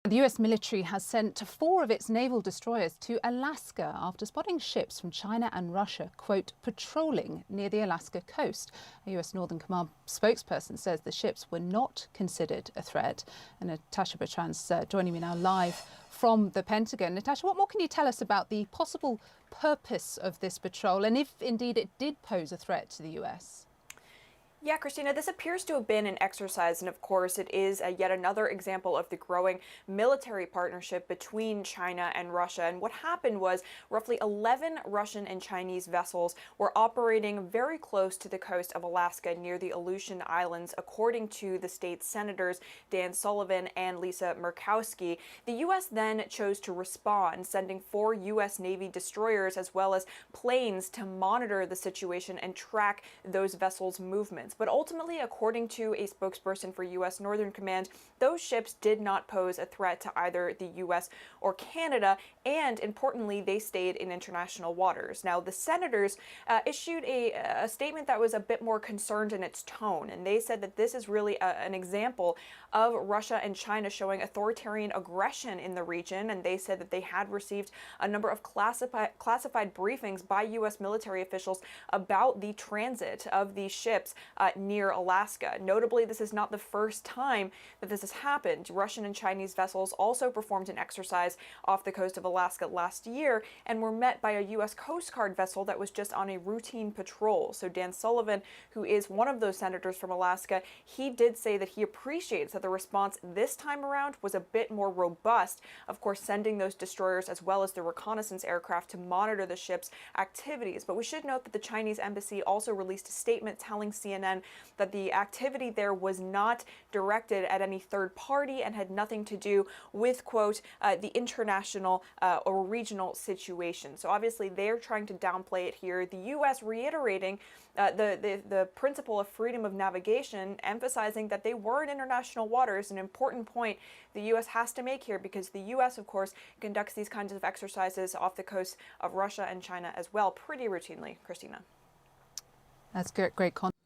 The US military has sent 4 of its naval destroyers to Alaska after spotting ships from China and Russia, quote, patrolling near the Alaska coast. A US Northern Command spokesperson says the ships were not considered a threat. And Natasha Bertrand's joining me now live from the Pentagon. Natasha, what more can you tell us about the possible purpose of this patrol and if indeed it did pose a threat to the US? Yeah, Christina, this appears to have been an exercise, and of course it is yet another example of the growing military partnership between China and Russia. And what happened was roughly 11 Russian and Chinese vessels were operating very close to the coast of Alaska near the Aleutian Islands, according to the state's senators Dan Sullivan and Lisa Murkowski. The U.S. then chose to respond, sending 4 U.S. Navy destroyers as well as planes to monitor the situation and track those vessels' movements. But ultimately, according to a spokesperson for U.S. Northern Command, those ships did not pose a threat to either the U.S. or Canada, and importantly, they stayed in international waters. Now, the senators issued a statement that was a bit more concerned in its tone, and they said that this is really an example of Russia and China showing authoritarian aggression in the region, and they said that they had received a number of classified briefings by U.S. military officials about the transit of these ships near Alaska. Notably, this is not the first time that this has happened. Russian and Chinese vessels also performed an exercise off the coast of Alaska last year and were met by a U.S. Coast Guard vessel that was just on a routine patrol. So Dan Sullivan, who is one of those senators from Alaska, he did say that he appreciates that the response this time around was a bit more robust, of course sending those destroyers as well as the reconnaissance aircraft to monitor the ship's activities. But we should note that the Chinese embassy also released a statement telling CNN that the activity there was not directed at any third party and had nothing to do with, quote, the international or regional situation. So obviously they're trying to downplay it here. The U.S. reiterating the principle of freedom of navigation, emphasizing that they were in international waters, an important point the U.S. has to make here, because the U.S., of course, conducts these kinds of exercises off the coast of Russia and China as well pretty routinely. Christina. That's great context.